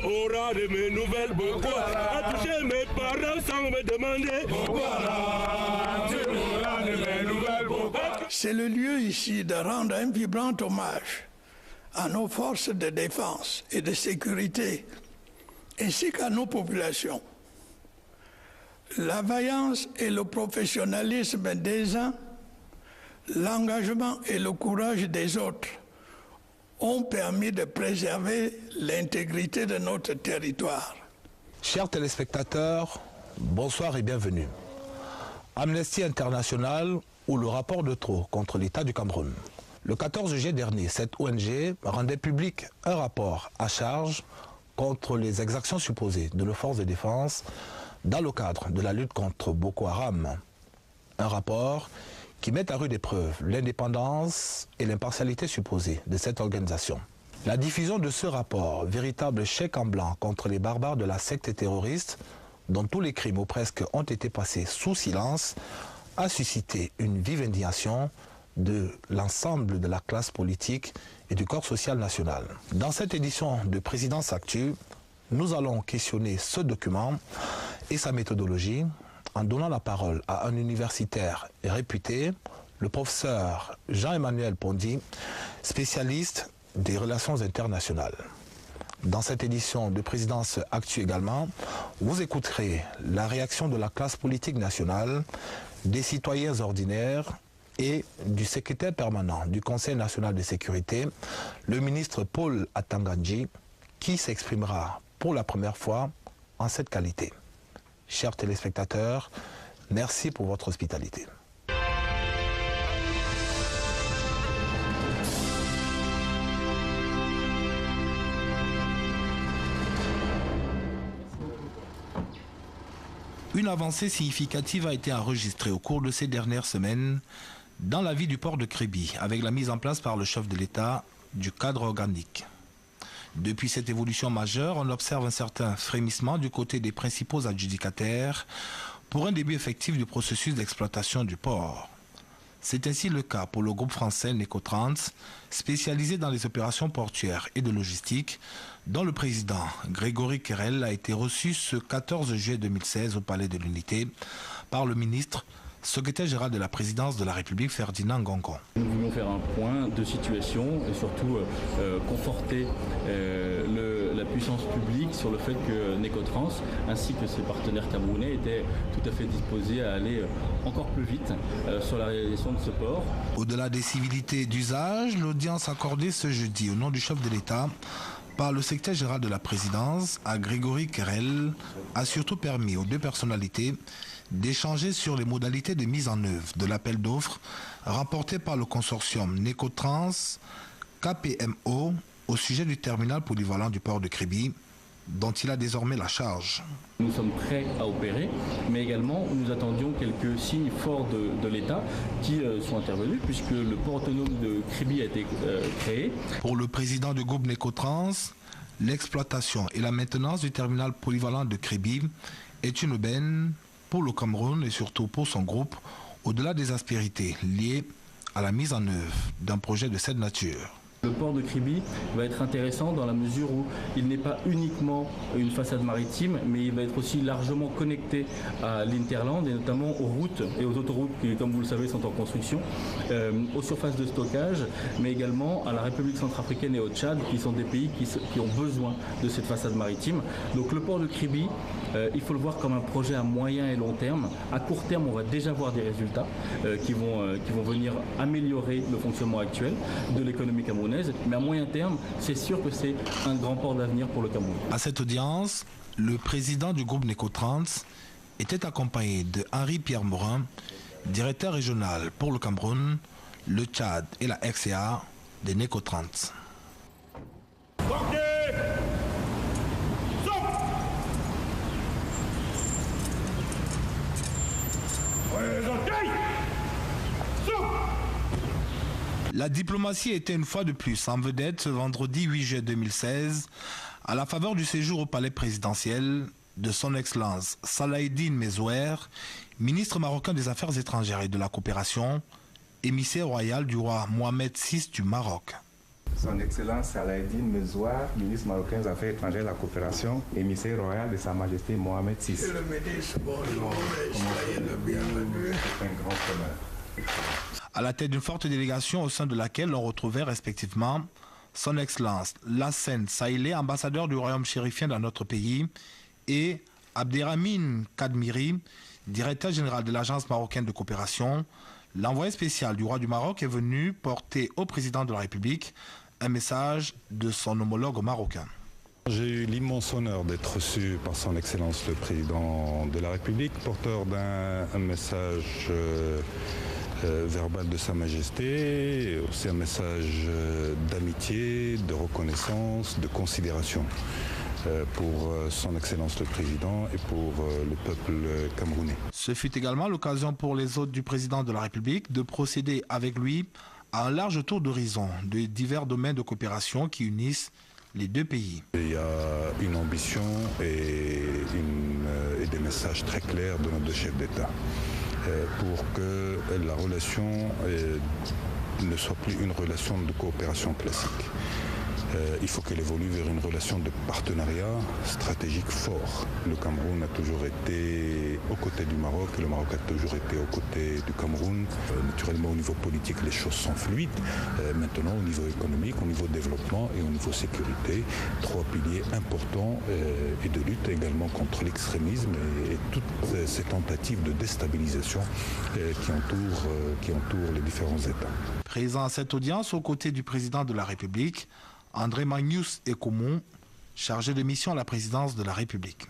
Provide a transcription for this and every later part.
aura de mes nouvelles Boko Haram. A touché mes parents sans me demander Boko Haram. Tu auras de mes nouvelles Boko Haram. C'est le lieu ici de rendre un vibrant hommage à nos forces de défense et de sécurité, ainsi qu'à nos populations. La vaillance et le professionnalisme des uns, l'engagement et le courage des autres ont permis de préserver l'intégrité de notre territoire. Chers téléspectateurs, bonsoir et bienvenue. Amnesty International ou le rapport de trop contre l'État du Cameroun. Le 14 juillet dernier, cette ONG rendait public un rapport à charge contre les exactions supposées de nos forces de défense dans le cadre de la lutte contre Boko Haram. Un rapport qui met à rude épreuve l'indépendance et l'impartialité supposées de cette organisation. La diffusion de ce rapport, véritable chèque en blanc contre les barbares de la secte terroriste, dont tous les crimes ou presque ont été passés sous silence, a suscité une vive indignation de l'ensemble de la classe politique et du corps social national. Dans cette édition de Présidence Actu, nous allons questionner ce document et sa méthodologie en donnant la parole à un universitaire réputé, le professeur Jean-Emmanuel Pondy, spécialiste des relations internationales. Dans cette édition de Présidence Actu également, vous écouterez la réaction de la classe politique nationale, des citoyens ordinaires et du secrétaire permanent du Conseil national de sécurité, le ministre Paul Atangandji, qui s'exprimera pour la première fois en cette qualité. Chers téléspectateurs, merci pour votre hospitalité. Une avancée significative a été enregistrée au cours de ces dernières semaines dans la vie du port de Kribi, avec la mise en place par le chef de l'État du cadre organique. Depuis cette évolution majeure, on observe un certain frémissement du côté des principaux adjudicataires pour un début effectif du processus d'exploitation du port. C'est ainsi le cas pour le groupe français Necotrans, spécialisé dans les opérations portuaires et de logistique, dont le président Grégory Kerel a été reçu ce 14 juillet 2016 au Palais de l'Unité par le ministre secrétaire général de la présidence de la République Ferdinand Ngongo. Nous voulons faire un point de situation et surtout conforter la puissance publique sur le fait que Necotrans ainsi que ses partenaires camerounais étaient tout à fait disposés à aller encore plus vite sur la réalisation de ce port. Au-delà des civilités d'usage, l'audience accordée ce jeudi au nom du chef de l'État par le secrétaire général de la présidence à Grégory Kerel a surtout permis aux deux personnalités d'échanger sur les modalités de mise en œuvre de l'appel d'offres remporté par le consortium Necotrans KPMO au sujet du terminal polyvalent du port de Kribi, dont il a désormais la charge. Nous sommes prêts à opérer, mais également nous attendions quelques signes forts de l'État qui sont intervenus puisque le port autonome de Kribi a été créé. Pour le président du groupe Necotrans, l'exploitation et la maintenance du terminal polyvalent de Kribi est une aubaine pour le Cameroun et surtout pour son groupe, au-delà des aspérités liées à la mise en œuvre d'un projet de cette nature. Le port de Kribi va être intéressant dans la mesure où il n'est pas uniquement une façade maritime, mais il va être aussi largement connecté à l'Interland et notamment aux routes et aux autoroutes qui, comme vous le savez, sont en construction, aux surfaces de stockage, mais également à la République centrafricaine et au Tchad, qui sont des pays qui ont besoin de cette façade maritime. Donc le port de Kribi, il faut le voir comme un projet à moyen et long terme. À court terme, on va déjà voir des résultats qui vont venir améliorer le fonctionnement actuel de l'économie camerounaise. Mais à moyen terme, c'est sûr que c'est un grand port d'avenir pour le Cameroun. À cette audience, le président du groupe Necotrans était accompagné de Henri-Pierre Morin, directeur régional pour le Cameroun, le Tchad et la RCA de Necotrans. La diplomatie était une fois de plus en vedette ce vendredi 8 juillet 2016 à la faveur du séjour au palais présidentiel de son Excellence Salahidine Mezouer, ministre marocain des Affaires étrangères et de la coopération, émissaire royal du roi Mohamed VI du Maroc. Son Excellence Saladin Mezouar, ministre marocain des Affaires étrangères et de la coopération, émissaire royal de Sa Majesté Mohamed VI. Monsieur le ministre, bonjour et soyez le bienvenu. Un grand honneur. À la tête d'une forte délégation au sein de laquelle on retrouvait respectivement Son Excellence Lassane Saïlé, ambassadeur du royaume chérifien dans notre pays, et Abderrahmine Kadmiri, directeur général de l'Agence marocaine de coopération, l'envoyé spécial du roi du Maroc est venu porter au président de la République un message de son homologue marocain. J'ai eu l'immense honneur d'être reçu par son Excellence le Président de la République, porteur d'un message verbal de Sa Majesté, aussi un message d'amitié, de reconnaissance, de considération pour son Excellence le Président et pour le peuple camerounais. Ce fut également l'occasion pour les hôtes du Président de la République de procéder avec lui à un large tour d'horizon de divers domaines de coopération qui unissent les deux pays. Il y a une ambition et des messages très clairs de nos deux chefs d'État pour que la relation ne soit plus une relation de coopération classique. Il faut qu'elle évolue vers une relation de partenariat stratégique fort. Le Cameroun a toujours été aux côtés du Maroc et le Maroc a toujours été aux côtés du Cameroun. Naturellement, au niveau politique, les choses sont fluides. Maintenant, au niveau économique, au niveau développement et au niveau sécurité, trois piliers importants et de lutte également contre l'extrémisme et toutes ces tentatives de déstabilisation qui entourent les différents États. Présent à cette audience aux côtés du président de la République, André Magnus Ekomou, chargé de mission à la présidence de la République.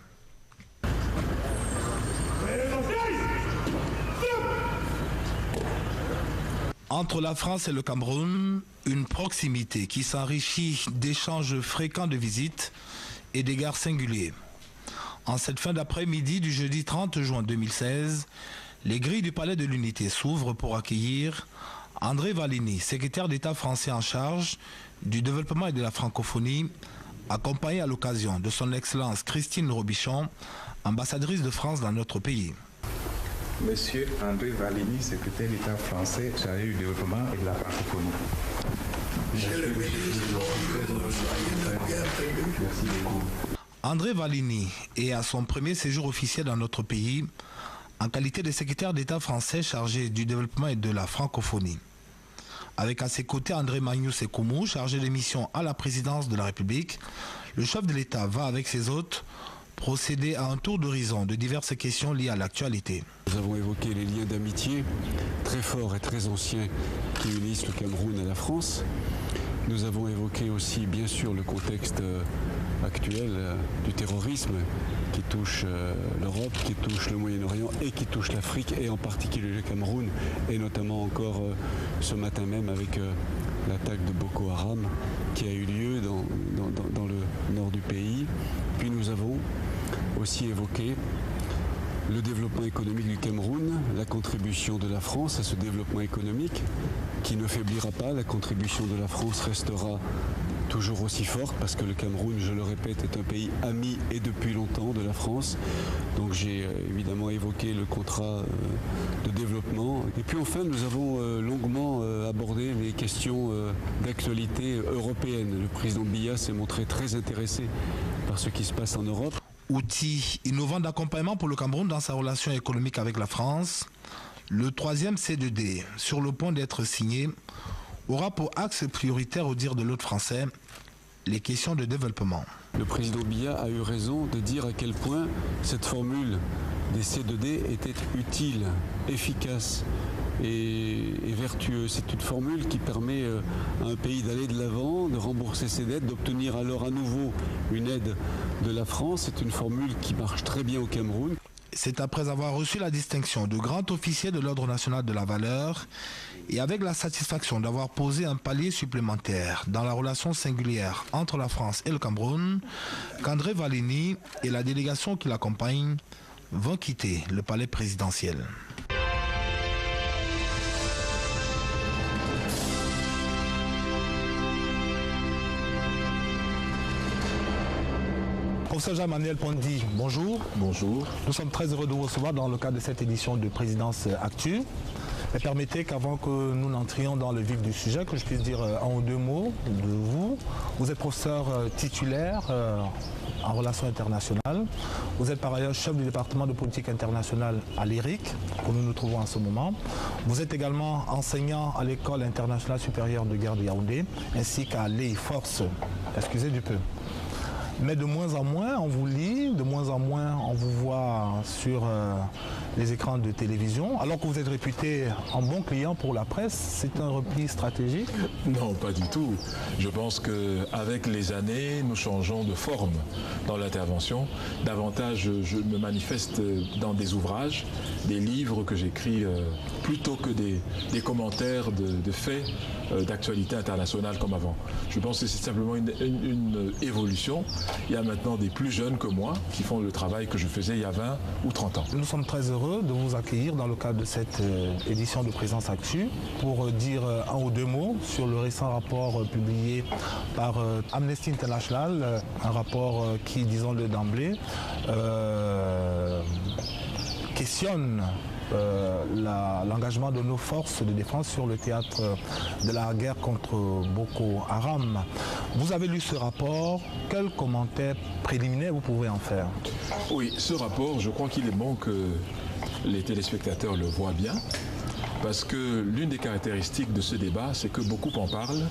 Entre la France et le Cameroun, une proximité qui s'enrichit d'échanges fréquents de visites et d'égards singuliers. En cette fin d'après-midi du jeudi 30 juin 2016, les grilles du Palais de l'Unité s'ouvrent pour accueillir André Valigny, secrétaire d'État français en charge du développement et de la francophonie, accompagné à l'occasion de son Excellence Christine Robichon, ambassadrice de France dans notre pays. Monsieur André Valigny, secrétaire d'État français chargé du développement et de la francophonie. Monsieur le ministre, bonjour, soyez le bienvenu. Merci beaucoup. André Valigny est à son premier séjour officiel dans notre pays en qualité de secrétaire d'État français chargé du développement et de la francophonie. Avec à ses côtés André Magnus Ekomou, chargé de mission à la présidence de la République, le chef de l'État va avec ses hôtes procéder à un tour d'horizon de diverses questions liées à l'actualité. Nous avons évoqué les liens d'amitié très forts et très anciens qui unissent le Cameroun à la France. Nous avons évoqué aussi bien sûr le contexte actuel du terrorisme qui touche l'Europe, qui touche le Moyen-Orient et qui touche l'Afrique et en particulier le Cameroun et notamment encore ce matin même avec l'attaque de Boko Haram qui a eu lieu dans le nord du pays. Puis nous avons aussi évoqué le développement économique du Cameroun, la contribution de la France à ce développement économique qui ne faiblira pas. La contribution de la France restera toujours aussi forte parce que le Cameroun, je le répète, est un pays ami et depuis longtemps de la France. Donc j'ai évidemment évoqué le contrat de développement. Et puis enfin, nous avons longuement abordé les questions d'actualité européenne. Le président Biya s'est montré très intéressé par ce qui se passe en Europe. Outil innovant d'accompagnement pour le Cameroun dans sa relation économique avec la France, le troisième C2D, sur le point d'être signé, aura pour axe prioritaire, au dire de l'hôte français, les questions de développement. Le président Biya a eu raison de dire à quel point cette formule des C2D était utile, efficace et vertueuse. C'est une formule qui permet à un pays d'aller de l'avant, de rembourser ses dettes, d'obtenir alors à nouveau une aide de la France. C'est une formule qui marche très bien au Cameroun. C'est après avoir reçu la distinction de grand officier de l'Ordre national de la valeur et avec la satisfaction d'avoir posé un palier supplémentaire dans la relation singulière entre la France et le Cameroun qu'André Valigny et la délégation qui l'accompagne vont quitter le palais présidentiel. Professeur Jean-Manuel Pondy, bonjour. Bonjour. Nous sommes très heureux de vous recevoir dans le cadre de cette édition de Présidence Actu. Mais permettez qu'avant que nous n'entrions dans le vif du sujet, que je puisse dire un ou deux mots de vous. Vous êtes professeur titulaire en relations internationales. Vous êtes par ailleurs chef du département de politique internationale à l'IRIC, où nous nous trouvons en ce moment. Vous êtes également enseignant à l'École internationale supérieure de guerre de Yaoundé, ainsi qu'à l'EIFORCE, excusez du peu. Mais de moins en moins, on vous lit, de moins en moins, on vous voit sur les écrans de télévision. Alors que vous êtes réputé en bon client pour la presse, c'est un repli stratégique? Non, pas du tout. Je pense qu'avec les années, nous changeons de forme dans l'intervention. Davantage, je me manifeste dans des ouvrages, des livres que j'écris, plutôt que des commentaires de faits d'actualité internationale comme avant. Je pense que c'est simplement une évolution. Il y a maintenant des plus jeunes que moi qui font le travail que je faisais il y a 20 ou 30 ans. Nous sommes très heureux de vous accueillir dans le cadre de cette édition de Présence Actu pour dire un ou deux mots sur le récent rapport publié par Amnesty International, un rapport qui, disons-le d'emblée, questionne l'engagement de nos forces de défense sur le théâtre de la guerre contre Boko Haram. Vous avez lu ce rapport, quels commentaires préliminaires vous pouvez en faire? Oui, ce rapport, je crois qu'il est bon que les téléspectateurs le voient bien, parce que l'une des caractéristiques de ce débat, c'est que beaucoup en parlent,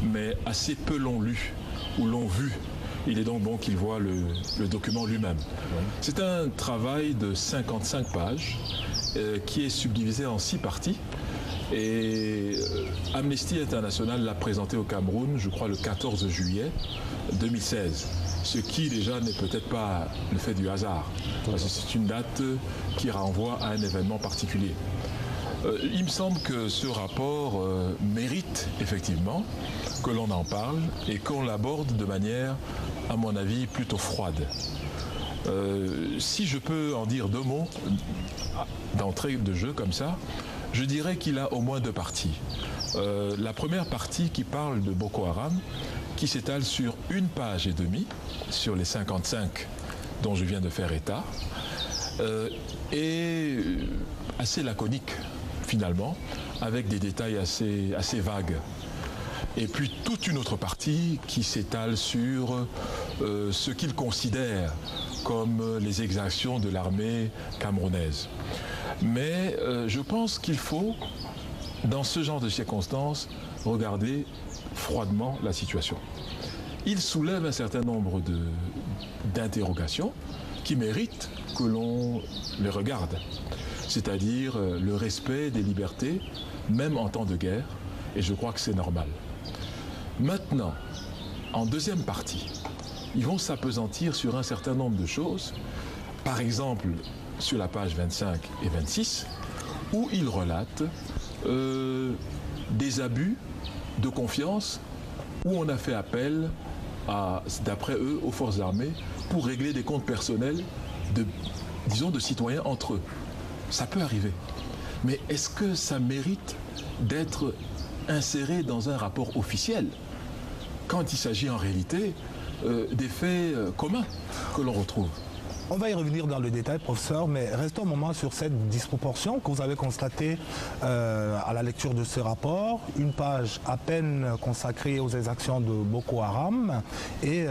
mais assez peu l'ont lu ou l'ont vu. Il est donc bon qu'ils voient le document lui-même. C'est un travail de 55 pages qui est subdivisé en 6 parties. Et Amnesty International l'a présenté au Cameroun, je crois, le 14 juillet 2016. Ce qui déjà n'est peut-être pas le fait du hasard, parce que c'est une date qui renvoie à un événement particulier. Il me semble que ce rapport mérite effectivement que l'on en parle et qu'on l'aborde de manière, à mon avis, plutôt froide. Si je peux en dire deux mots d'entrée de jeu comme ça, je dirais qu'il a au moins 2 parties. La première partie qui parle de Boko Haram, qui s'étale sur 1 page et demie, sur les 55 dont je viens de faire état, est assez laconique finalement, avec des détails assez vagues. Et puis toute une autre partie qui s'étale sur ce qu'il considère comme les exactions de l'armée camerounaise. Mais je pense qu'il faut, dans ce genre de circonstances, regarder froidement la situation. Il soulève un certain nombre d'interrogations qui méritent que l'on les regarde, c'est-à-dire le respect des libertés, même en temps de guerre, et je crois que c'est normal. Maintenant, en deuxième partie, ils vont s'appesantir sur un certain nombre de choses, par exemple sur la page 25 et 26, où ils relatent des abus de confiance, où on a fait appel, d'après eux, aux forces armées, pour régler des comptes personnels de citoyens entre eux. Ça peut arriver. Mais est-ce que ça mérite d'être inséré dans un rapport officiel quand il s'agit en réalité des faits communs que l'on retrouve? On va y revenir dans le détail, professeur, mais restons un moment sur cette disproportion que vous avez constatée à la lecture de ce rapport. 1 page à peine consacrée aux exactions de Boko Haram et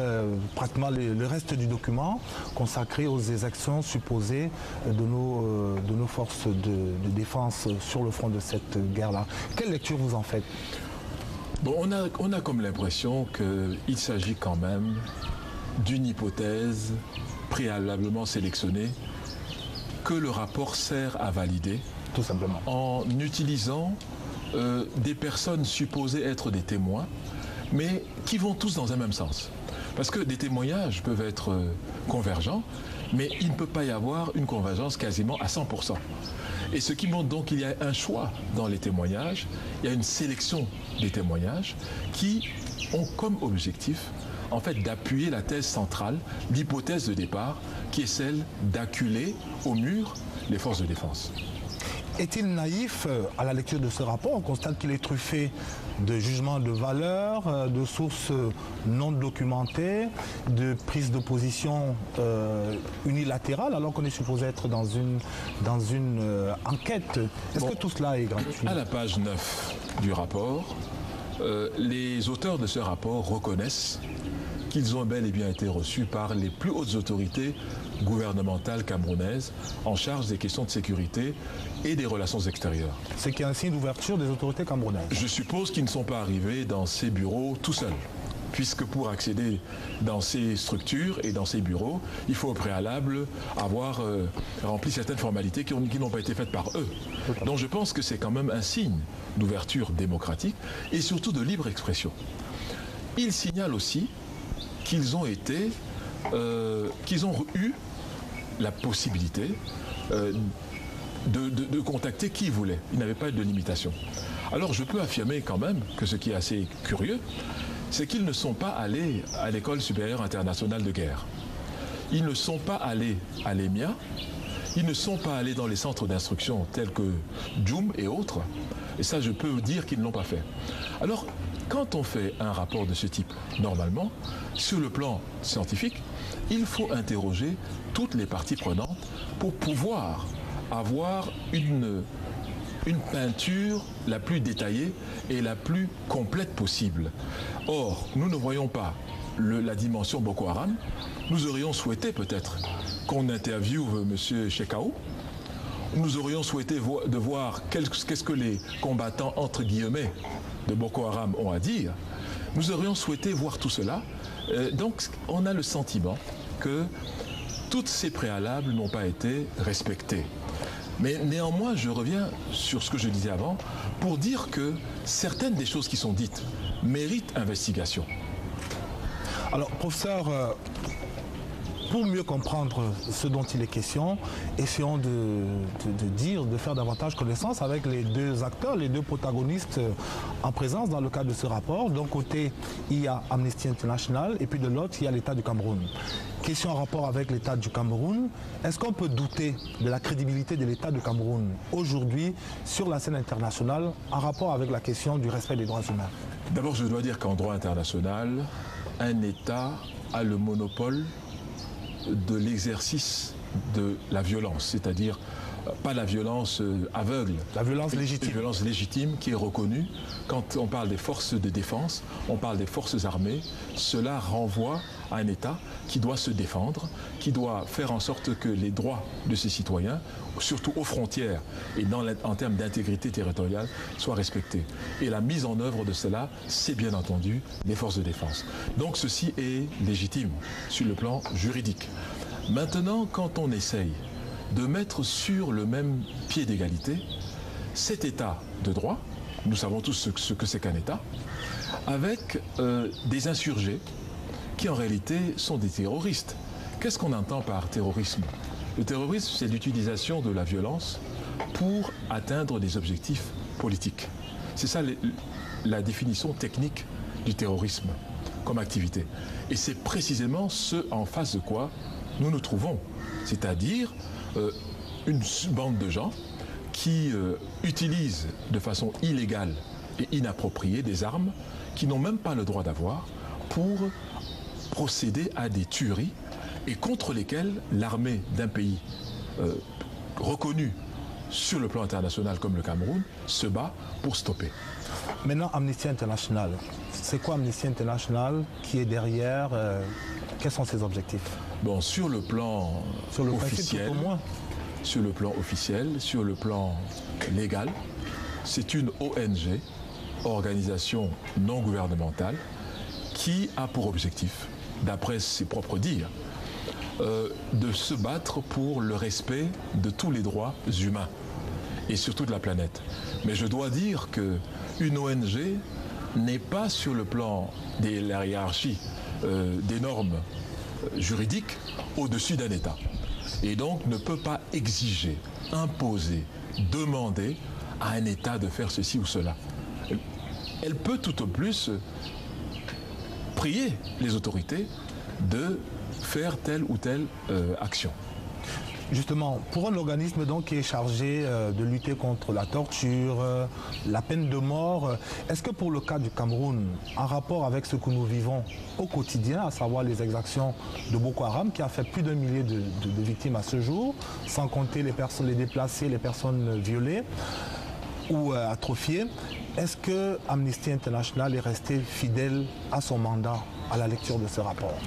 pratiquement le reste du document consacré aux exactions supposées de nos forces de défense sur le front de cette guerre-là. Quelle lecture vous en faites? Bon, on a comme l'impression qu'il s'agit quand même d'une hypothèse préalablement sélectionnée que le rapport sert à valider, tout simplement, en utilisant des personnes supposées être des témoins, mais qui vont tous dans un même sens. Parce que des témoignages peuvent être convergents, mais il ne peut pas y avoir une convergence quasiment à 100%. Et ce qui montre donc qu'il y a un choix dans les témoignages, il y a une sélection des témoignages qui ont comme objectif en fait d'appuyer la thèse centrale, l'hypothèse de départ, qui est celle d'acculer au mur les forces de défense. Est-il naïf à la lecture de ce rapport? On constate qu'il est truffé de jugement de valeur, de sources non documentées, de prise de position unilatérale, alors qu'on est supposé être dans une enquête. Est-ce que tout cela est gratuit? À la page 9 du rapport, les auteurs de ce rapport reconnaissent qu'ils ont bel et bien été reçus par les plus hautes autorités gouvernementales camerounaises en charge des questions de sécurité et des relations extérieures. Ce qui est un signe d'ouverture des autorités camerounaises. Je suppose qu'ils ne sont pas arrivés dans ces bureaux tout seuls, puisque pour accéder dans ces structures et dans ces bureaux, il faut au préalable avoir rempli certaines formalités qui n'ont pas été faites par eux. Donc je pense que c'est quand même un signe d'ouverture démocratique et surtout de libre expression. Ils signalent aussi qu'ils ont eu la possibilité de contacter qui ils voulaient. Ils n'avaient pas de limitation. Alors je peux affirmer quand même que ce qui est assez curieux, c'est qu'ils ne sont pas allés à l'École supérieure internationale de guerre. Ils ne sont pas allés à l'EMIA. Ils ne sont pas allés dans les centres d'instruction tels que Djoum et autres. Et ça, je peux dire qu'ils ne l'ont pas fait. Alors, quand on fait un rapport de ce type, normalement, sur le plan scientifique, il faut interroger toutes les parties prenantes pour pouvoir avoir une peinture la plus détaillée et la plus complète possible. Or, nous ne voyons pas la dimension Boko Haram. Nous aurions souhaité peut-être qu'on interviewe M. Chekao. Nous aurions souhaité de voir qu'est-ce que les combattants, entre guillemets, de Boko Haram ont à dire. Nous aurions souhaité voir tout cela. Donc, on a le sentiment que toutes ces préalables n'ont pas été respectés. Mais néanmoins, je reviens sur ce que je disais avant pour dire que certaines des choses qui sont dites méritent investigation. Alors, professeur, pour mieux comprendre ce dont il est question, essayons de faire davantage connaissance avec les deux acteurs, les deux protagonistes en présence dans le cadre de ce rapport. D'un côté, il y a Amnesty International et puis de l'autre, il y a l'État du Cameroun. Question en rapport avec l'État du Cameroun, est-ce qu'on peut douter de la crédibilité de l'État du Cameroun aujourd'hui sur la scène internationale en rapport avec la question du respect des droits humains? D'abord, je dois dire qu'en droit international, un État a le monopole de l'exercice de la violence, c'est-à-dire pas la violence aveugle, la violence légitime. La violence légitime qui est reconnue. Quand on parle des forces de défense, on parle des forces armées, cela renvoie à un État qui doit se défendre, qui doit faire en sorte que les droits de ses citoyens, surtout aux frontières et en termes d'intégrité territoriale, soient respectés. Et la mise en œuvre de cela, c'est bien entendu les forces de défense. Donc ceci est légitime sur le plan juridique. Maintenant, quand on essaye de mettre sur le même pied d'égalité cet État de droit, nous savons tous ce que c'est qu'un État, avec des insurgés qui en réalité sont des terroristes. Qu'est-ce qu'on entend par terrorisme? Le terrorisme, c'est l'utilisation de la violence pour atteindre des objectifs politiques. C'est ça la définition technique du terrorisme comme activité. Et c'est précisément ce en face de quoi nous nous trouvons, c'est-à-dire une bande de gens qui utilisent de façon illégale et inappropriée des armes qui n'ont même pas le droit d'avoir pour procéder à des tueries et contre lesquelles l'armée d'un pays reconnu sur le plan international comme le Cameroun se bat pour stopper. Maintenant, Amnesty International. C'est quoi Amnesty International qui est derrière quels sont ses objectifs? Bon, sur le plan officiel, sur le plan officiel, sur le plan légal, c'est une ONG, organisation non gouvernementale, qui a pour objectif, d'après ses propres dires, de se battre pour le respect de tous les droits humains et surtout de la planète. Mais je dois dire qu'une ONG n'est pas sur le plan de la hiérarchie des normes juridiques au-dessus d'un État. Et donc ne peut pas exiger, imposer, demander à un État de faire ceci ou cela. Elle peut tout au plus prier les autorités de faire telle ou telle action. Justement, pour un organisme donc qui est chargé de lutter contre la torture, la peine de mort, est-ce que pour le cas du Cameroun, en rapport avec ce que nous vivons au quotidien, à savoir les exactions de Boko Haram, qui a fait plus d'1 millier de victimes à ce jour, sans compter les personnes, les déplacés, les personnes violées ou atrophiées, est-ce que Amnesty International est resté fidèle à son mandat à la lecture de ce rapport?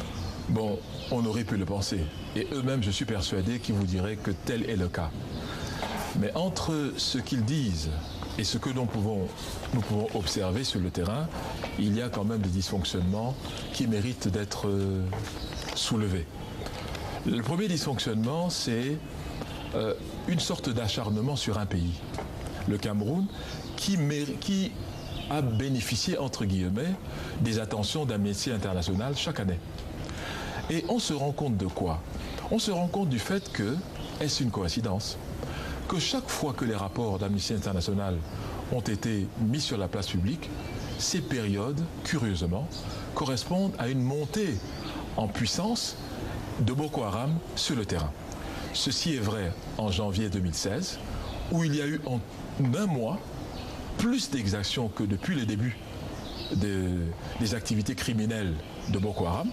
Bon, on aurait pu le penser. Et eux-mêmes, je suis persuadé qu'ils vous diraient que tel est le cas. Mais entre ce qu'ils disent et ce que nous pouvons observer sur le terrain, il y a quand même des dysfonctionnements qui méritent d'être soulevés. Le premier dysfonctionnement, c'est une sorte d'acharnement sur un pays, le Cameroun, qui a bénéficié, entre guillemets, des attentions d'Amnesty International chaque année. Et on se rend compte de quoi? On se rend compte du fait que, est-ce une coïncidence, que chaque fois que les rapports d'Amnesty International ont été mis sur la place publique, ces périodes, curieusement, correspondent à une montée en puissance de Boko Haram sur le terrain. Ceci est vrai en janvier 2016, où il y a eu en un mois plus d'exactions que depuis le début des activités criminelles de Boko Haram.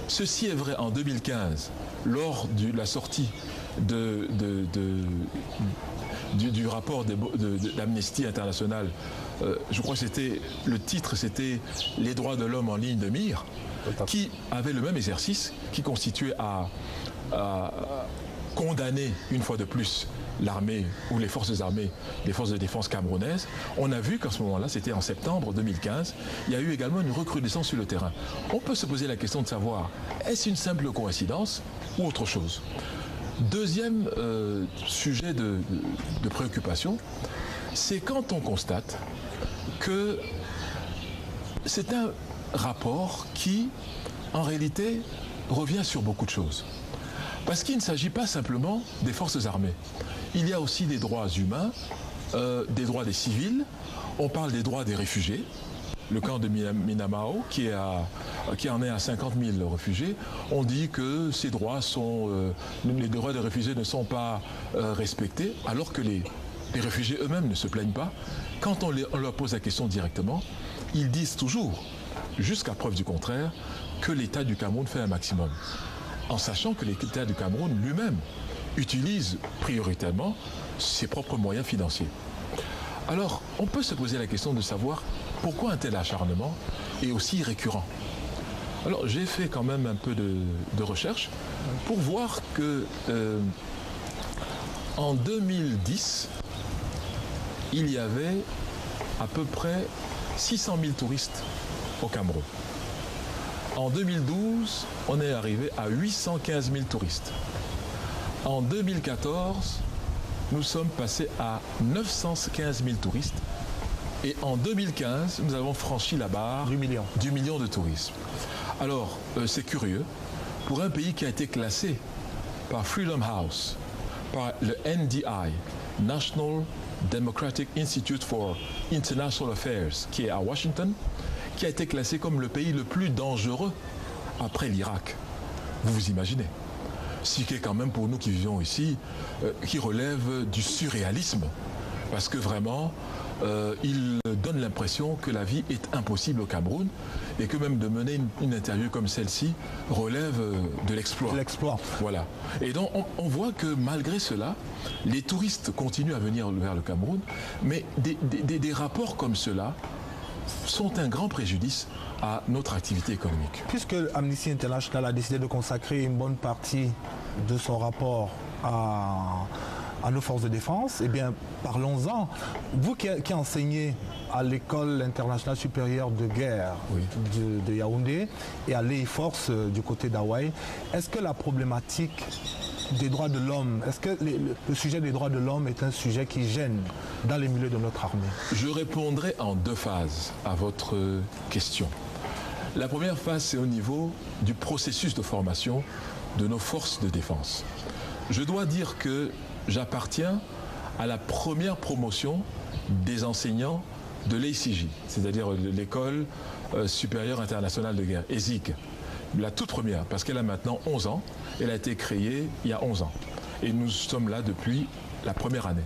Ceci est vrai en 2015, lors de la sortie du rapport d'Amnesty International. Je crois que le titre, c'était « Les droits de l'homme en ligne de mire », qui avait le même exercice, qui constituait à condamner une fois de plus l'armée ou les forces armées, les forces de défense camerounaises. On a vu qu'à ce moment-là, c'était en septembre 2015, il y a eu également une recrudescence sur le terrain. On peut se poser la question de savoir, est-ce une simple coïncidence ou autre chose? Deuxième sujet de préoccupation, c'est quand on constate que c'est un rapport qui, en réalité, revient sur beaucoup de choses. Parce qu'il ne s'agit pas simplement des forces armées. Il y a aussi des droits humains, des droits des civils. On parle des droits des réfugiés. Le camp de Minamao, qui en est à 50 000 réfugiés, on dit que ces droits les droits des réfugiés ne sont pas respectés, alors que les réfugiés eux-mêmes ne se plaignent pas. Quand on leur pose la question directement, ils disent toujours, jusqu'à preuve du contraire, que l'État du Cameroun fait un maximum. En sachant que l'État du Cameroun lui-même utilise prioritairement ses propres moyens financiers. Alors, on peut se poser la question de savoir pourquoi un tel acharnement est aussi récurrent. Alors, j'ai fait quand même un peu de recherche pour voir que en 2010, il y avait à peu près 600 000 touristes au Cameroun. En 2012, on est arrivé à 815 000 touristes. En 2014, nous sommes passés à 915 000 touristes. Et en 2015, nous avons franchi la barre du million de touristes. Alors, c'est curieux. Pour un pays qui a été classé par Freedom House, par le NDI, National Democratic Institute for International Affairs, qui est à Washington, qui a été classé comme le pays le plus dangereux après l'Irak. Vous vous imaginez? Ce qui est quand même pour nous qui vivons ici, qui relève du surréalisme. Parce que vraiment, il donne l'impression que la vie est impossible au Cameroun et que même de mener une interview comme celle-ci relève de l'exploit. L'exploit. Voilà. Et donc on voit que malgré cela, les touristes continuent à venir vers le Cameroun, mais des rapports comme cela sont un grand préjudice à notre activité économique. Puisque Amnesty International a décidé de consacrer une bonne partie de son rapport à nos forces de défense, eh bien, parlons-en. Vous qui enseignez à l'école internationale supérieure de guerre de Yaoundé et à l'E-Force du côté d'Hawaï, est-ce que la problématique des droits de l'homme, est-ce que le sujet des droits de l'homme est un sujet qui gêne dans les milieux de notre armée? Je répondrai en deux phases à votre question. La première phase, c'est au niveau du processus de formation de nos forces de défense. Je dois dire que j'appartiens à la première promotion des enseignants de l'ACG, c'est-à-dire l'École supérieure internationale de guerre, ESIG. La toute première, parce qu'elle a maintenant 11 ans. Elle a été créée il y a 11 ans. Et nous sommes là depuis la première année.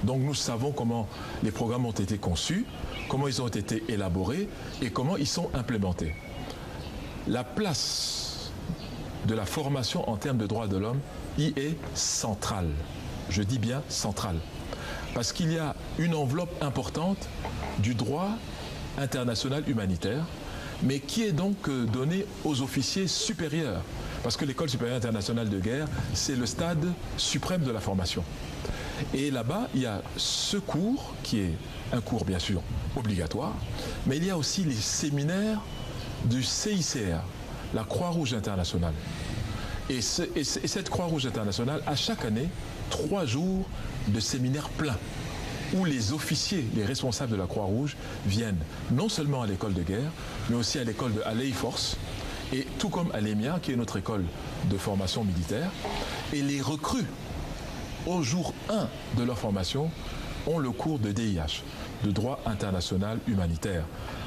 Donc nous savons comment les programmes ont été conçus, comment ils ont été élaborés et comment ils sont implémentés. La place de la formation en termes de droits de l'homme y est centrale. Je dis bien centrale. Parce qu'il y a une enveloppe importante du droit international humanitaire, mais qui est donc donnée aux officiers supérieurs. Parce que l'École supérieure internationale de guerre, c'est le stade suprême de la formation. Et là-bas, il y a ce cours, qui est un cours bien sûr obligatoire, mais il y a aussi les séminaires du CICR, la Croix-Rouge internationale. Et cette Croix-Rouge internationale a chaque année 3 jours de séminaires pleins, où les officiers, les responsables de la Croix-Rouge viennent non seulement à l'école de guerre, mais aussi à l'école de l'Air Force, et tout comme à l'EMIA, qui est notre école de formation militaire, et les recrues, au jour 1 de leur formation, ont le cours de DIH, de droit international humanitaire.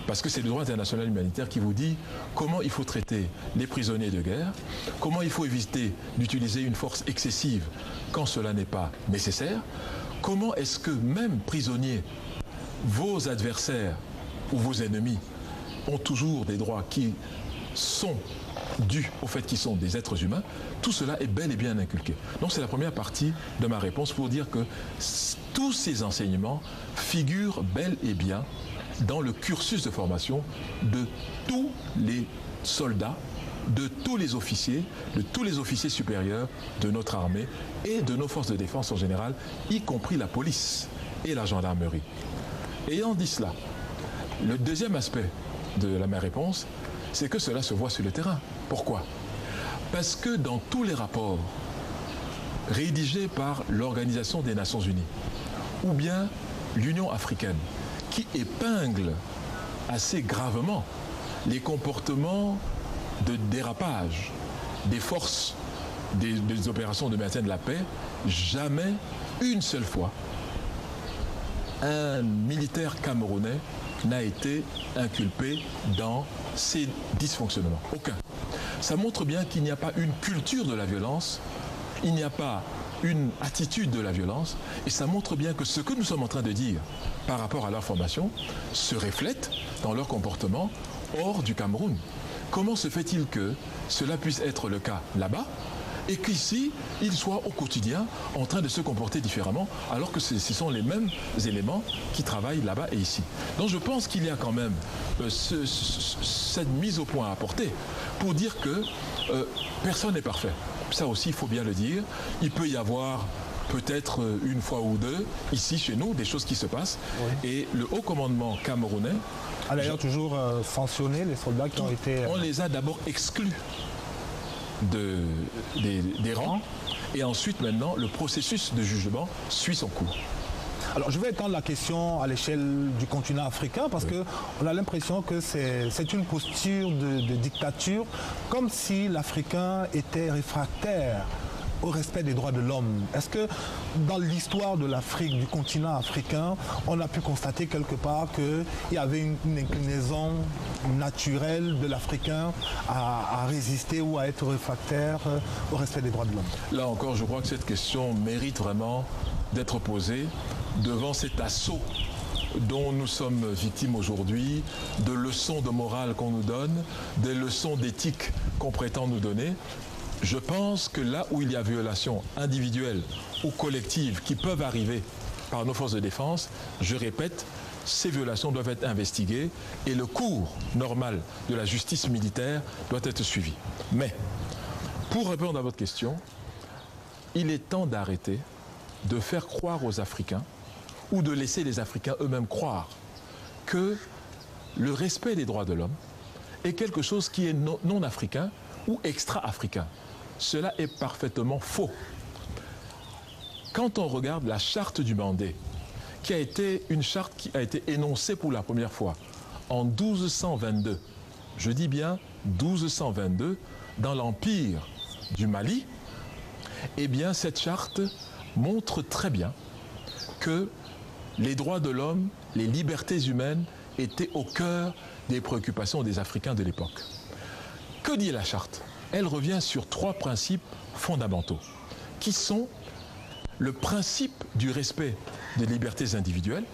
Parce que c'est le droit international humanitaire qui vous dit comment il faut traiter les prisonniers de guerre, comment il faut éviter d'utiliser une force excessive quand cela n'est pas nécessaire, comment est-ce que même prisonniers, vos adversaires ou vos ennemis ont toujours des droits qui sont dus au fait qu'ils sont des êtres humains, tout cela est bel et bien inculqué. Donc c'est la première partie de ma réponse pour dire que tous ces enseignements figurent bel et bien dans le cursus de formation de tous les soldats, de tous les officiers supérieurs de notre armée et de nos forces de défense en général, y compris la police et la gendarmerie. Ayant dit cela, le deuxième aspect de ma réponse, c'est que cela se voit sur le terrain. Pourquoi? Parce que dans tous les rapports rédigés par l'Organisation des Nations Unies ou bien l'Union africaine, qui épingle assez gravement les comportements de dérapage des forces des opérations de maintien de la paix, jamais, une seule fois, un militaire camerounais n'a été inculpé dans ces dysfonctionnements. Aucun. Ça montre bien qu'il n'y a pas une culture de la violence, il n'y a pas une attitude de la violence, et ça montre bien que ce que nous sommes en train de dire par rapport à leur formation se reflète dans leur comportement hors du Cameroun. Comment se fait-il que cela puisse être le cas là-bas et qu'ici, ils soient au quotidien en train de se comporter différemment alors que ce sont les mêmes éléments qui travaillent là-bas et ici. Donc je pense qu'il y a quand même cette mise au point à apporter pour dire que personne n'est parfait. Ça aussi, il faut bien le dire. Il peut y avoir peut-être une fois ou deux, ici chez nous, des choses qui se passent. Oui. Et le haut commandement camerounais a d'ailleurs toujours sanctionné les soldats qui ont été... On les a d'abord exclus des rangs, et ensuite maintenant le processus de jugement suit son cours. Alors je vais étendre la question à l'échelle du continent africain parce qu'on a l'impression que c'est une posture de dictature, comme si l'Africain était réfractaire au respect des droits de l'homme. Est-ce que dans l'histoire de l'Afrique, du continent africain, on a pu constater quelque part qu'il y avait une inclinaison naturelle de l'Africain à résister ou à être réfractaire au respect des droits de l'homme? Là encore, je crois que cette question mérite vraiment d'être posée devant cet assaut dont nous sommes victimes aujourd'hui, de leçons de morale qu'on nous donne, des leçons d'éthique qu'on prétend nous donner. Je pense que là où il y a violations individuelles ou collectives qui peuvent arriver par nos forces de défense, je répète, ces violations doivent être investiguées et le cours normal de la justice militaire doit être suivi. Mais, pour répondre à votre question, il est temps d'arrêter de faire croire aux Africains ou de laisser les Africains eux-mêmes croire que le respect des droits de l'homme est quelque chose qui est non africain ou extra-africain. Cela est parfaitement faux. Quand on regarde la charte du Mandé, qui a été une charte qui a été énoncée pour la première fois en 1222, je dis bien 1222, dans l'Empire du Mali, eh bien cette charte montre très bien que les droits de l'homme, les libertés humaines étaient au cœur des préoccupations des Africains de l'époque. Que dit la charte? Elle revient sur 3 principes fondamentaux, qui sont le principe du respect des libertés individuelles,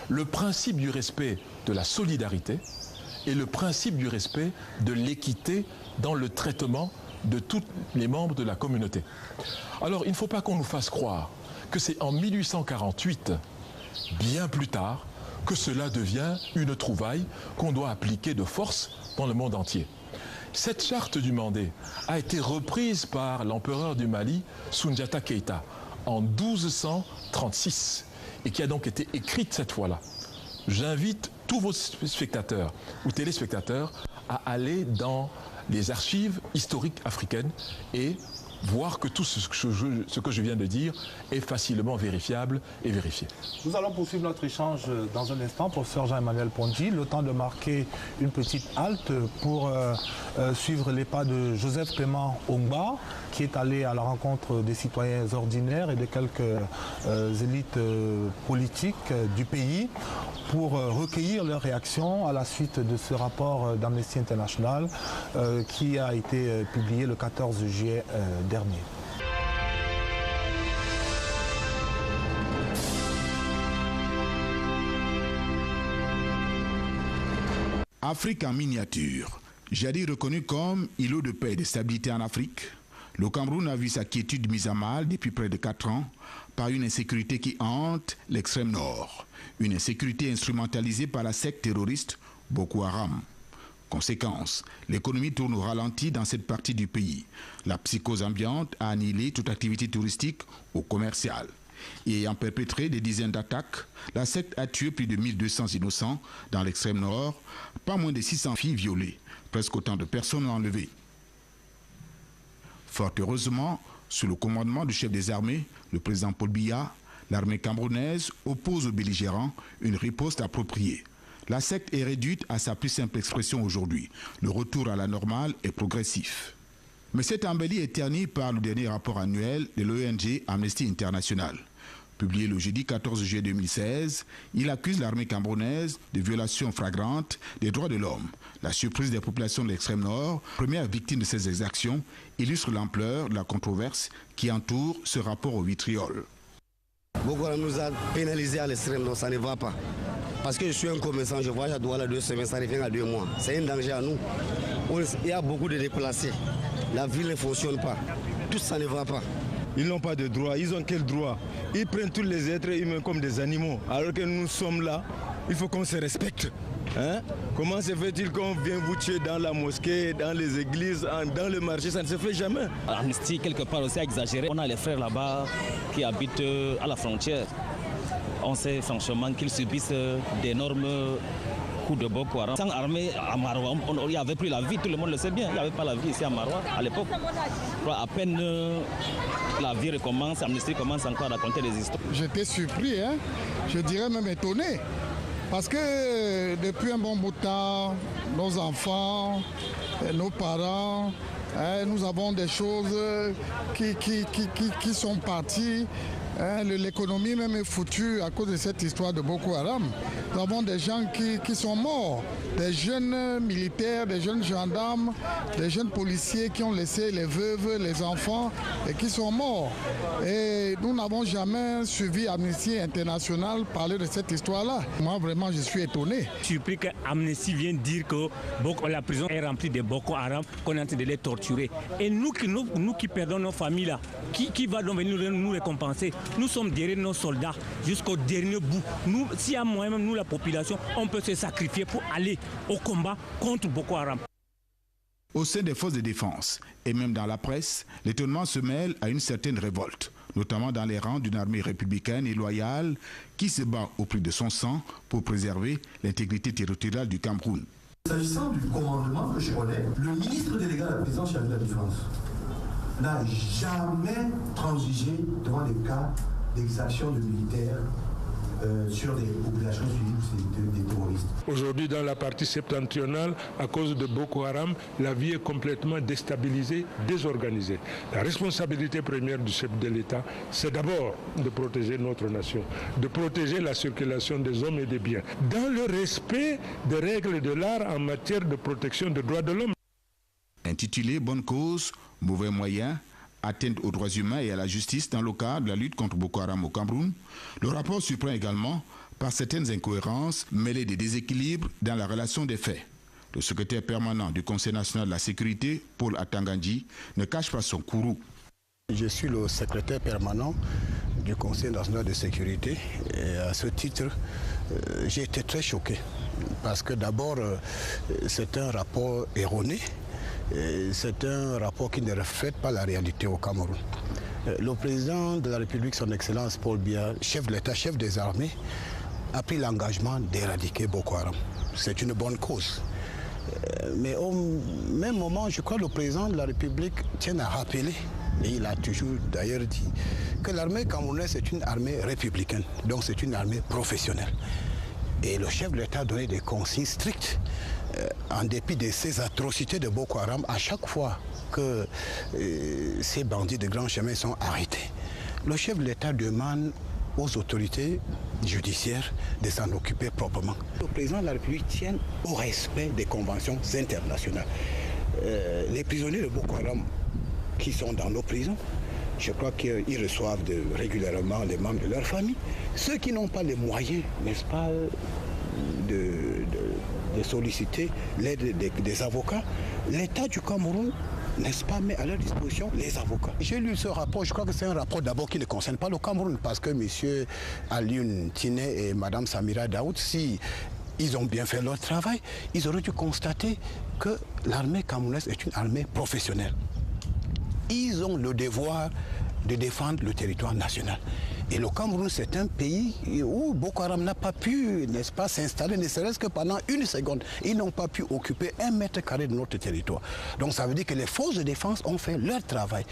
le principe du respect de la solidarité et le principe du respect de l'équité dans le traitement de tous les membres de la communauté. Alors, il ne faut pas qu'on nous fasse croire que c'est en 1848, bien plus tard, que cela devient une trouvaille qu'on doit appliquer de force dans le monde entier. Cette charte du Mandé a été reprise par l'empereur du Mali, Soundiata Keïta, en 1236, et qui a donc été écrite cette fois-là. J'invite tous vos spectateurs ou téléspectateurs à aller dans les archives historiques africaines et voir que tout ce que je viens de dire est facilement vérifiable et vérifié. Nous allons poursuivre notre échange dans un instant, professeur Jean-Emmanuel Pondy, le temps de marquer une petite halte pour suivre les pas de Joseph Clément Ongba, qui est allé à la rencontre des citoyens ordinaires et de quelques élites politiques du pays pour recueillir leurs réactions à la suite de ce rapport d'Amnesty International qui a été publié le 14 juillet dernier. Afrique en miniature. Jadis reconnu comme îlot de paix et de stabilité en Afrique, le Cameroun a vu sa quiétude mise à mal depuis près de 4 ans par une insécurité qui hante l'extrême nord. Une insécurité instrumentalisée par la secte terroriste Boko Haram. Conséquence, l'économie tourne au ralenti dans cette partie du pays. La psychose ambiante a annihilé toute activité touristique ou commerciale. Et ayant perpétré des dizaines d'attaques, la secte a tué plus de 1200 innocents dans l'extrême nord, pas moins de 600 filles violées, presque autant de personnes enlevées. Fort heureusement, sous le commandement du chef des armées, le président Paul Biya, l'armée camerounaise oppose aux belligérants une riposte appropriée. La secte est réduite à sa plus simple expression aujourd'hui. Le retour à la normale est progressif. Mais cette embellie est ternie par le dernier rapport annuel de l'ONG Amnesty International. Publié le jeudi 14 juillet 2016, il accuse l'armée camerounaise de violations flagrantes des droits de l'homme. La surprise des populations de l'extrême nord, première victime de ces exactions, illustre l'ampleur de la controverse qui entoure ce rapport au vitriol. Boko Haram nous a pénalisés à l'extrême nord, ça ne va pas. Parce que je suis un commerçant, je voyage à Douala 2 semaines, ça revient à 2 mois. C'est un danger à nous. Il y a beaucoup de déplacés. La ville ne fonctionne pas. Tout ça ne va pas. Ils n'ont pas de droit. Ils ont quel droit? Ils prennent tous les êtres humains comme des animaux. Alors que nous sommes là, il faut qu'on se respecte. Hein? Comment se fait-il qu'on vient vous tuer dans la mosquée, dans les églises, dans le marché? Ça ne se fait jamais. Amnesty, quelque part aussi, a exagéré. On a les frères là-bas qui habitent à la frontière. On sait franchement qu'ils subissent d'énormes coups de Boko Haram. Sans armée à Maroua, il n'y avait plus la vie, tout le monde le sait bien. Il n'y avait pas la vie ici à Maroua à l'époque. À peine la vie recommence, Amnesty commence encore à raconter des histoires. J'étais surpris, hein? Je dirais même étonné. Parce que depuis un bon bout de temps, nos enfants, nos parents, nous avons des choses qui sont parties. L'économie même est foutue à cause de cette histoire de Boko Haram. Nous avons des gens qui sont morts, des jeunes militaires, des jeunes gendarmes, des jeunes policiers qui ont laissé les veuves, les enfants et qui sont morts. Et nous n'avons jamais suivi Amnesty International parler de cette histoire-là. Moi vraiment je suis étonné. Je suis surpris qu'Amnesty vienne dire que la prison est remplie de Boko Haram, qu'on est en train de les torturer. Et nous qui perdons nos familles là, qui va donc venir nous récompenser? Nous sommes derrière nos soldats jusqu'au dernier bout. Nous, s'il y a moyen, même nous, la population, on peut se sacrifier pour aller au combat contre Boko Haram. Au sein des forces de défense et même dans la presse, l'étonnement se mêle à une certaine révolte, notamment dans les rangs d'une armée républicaine et loyale qui se bat au prix de son sang pour préserver l'intégrité territoriale du Cameroun. S'agissant du commandement que je connais, le ministre délégué à la présidence chargée de la défense n'a jamais transigé devant les cas d'exaction de militaires sur des populations suivies des terroristes. Aujourd'hui, dans la partie septentrionale, à cause de Boko Haram, la vie est complètement déstabilisée, désorganisée. La responsabilité première du chef de l'État, c'est d'abord de protéger notre nation, de protéger la circulation des hommes et des biens, dans le respect des règles de l'art en matière de protection des droits de l'homme. Intitulé « Bonne cause, mauvais moyen », atteinte aux droits humains et à la justice dans le cadre de la lutte contre Boko Haram au Cameroun, le rapport surprend également par certaines incohérences mêlées des déséquilibres dans la relation des faits. Le secrétaire permanent du Conseil national de la sécurité, Paul Atangandji, ne cache pas son courroux. Je suis le secrétaire permanent du Conseil national de sécurité et à ce titre, j'ai été très choqué parce que d'abord, c'est un rapport erroné, c'est un rapport qui ne reflète pas la réalité au Cameroun. Le président de la République, son Excellence Paul Biya, chef de l'État, chef des armées, a pris l'engagement d'éradiquer Boko Haram. C'est une bonne cause. Mais au même moment, je crois que le président de la République tient à rappeler, et il a toujours d'ailleurs dit, que l'armée camerounaise est une armée républicaine, donc c'est une armée professionnelle. Et le chef de l'État a donné des consignes strictes, en dépit de ces atrocités de Boko Haram, à chaque fois que ces bandits de grand chemin sont arrêtés. Le chef de l'État demande aux autorités judiciaires de s'en occuper proprement. Le président de la République tient au respect des conventions internationales. Les prisonniers de Boko Haram qui sont dans nos prisons, je crois qu'ils reçoivent régulièrement les membres de leur famille. Ceux qui n'ont pas les moyens, n'est-ce pas, de solliciter l'aide des avocats, l'État du Cameroun, n'est-ce pas, met à leur disposition les avocats. J'ai lu ce rapport, je crois que c'est un rapport d'abord qui ne concerne pas le Cameroun, parce que M. Alioune Tine et Mme Samira Daoud, si ils ont bien fait leur travail, ils auraient dû constater que l'armée camerounaise est une armée professionnelle. Ils ont le devoir de défendre le territoire national. Et le Cameroun, c'est un pays où Boko Haram n'a pas pu, n'est-ce pas, s'installer, ne serait-ce que pendant une seconde. Ils n'ont pas pu occuper 1 mètre carré de notre territoire. Donc ça veut dire que les forces de défense ont fait leur travail.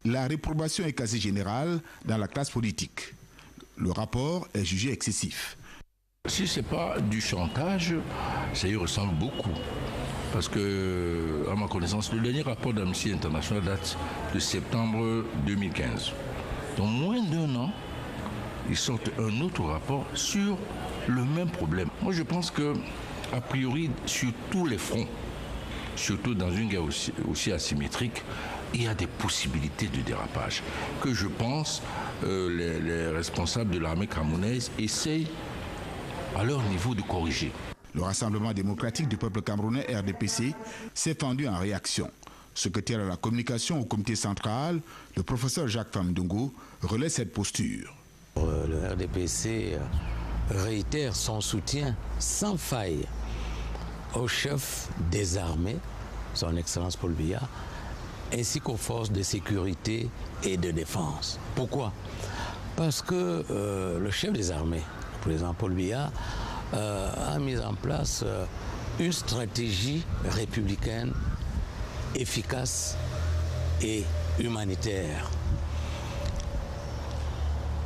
La réprobation est quasi générale dans la classe politique. Le rapport est jugé excessif. Si ce n'est pas du chantage, ça y ressemble beaucoup. Parce que, à ma connaissance, le dernier rapport d'Amnesty International date de septembre 2015. Dans moins d'1 an, ils sortent un autre rapport sur le même problème. Moi, je pense que, a priori, sur tous les fronts, surtout dans une guerre aussi asymétrique, il y a des possibilités de dérapage que je pense les responsables de l'armée camerounaise essayent à leur niveau de corriger. Le Rassemblement démocratique du peuple camerounais, RDPC, s'est fendu en réaction. Secrétaire à la communication au comité central, le professeur Jacques Famdungu relaie cette posture. Le RDPC réitère son soutien sans faille au chef des armées, son Excellence Paul Biya, ainsi qu'aux forces de sécurité et de défense. Pourquoi? Parce que le chef des armées, le président Paul Biya, a mis en place une stratégie républicaine efficace et humanitaire.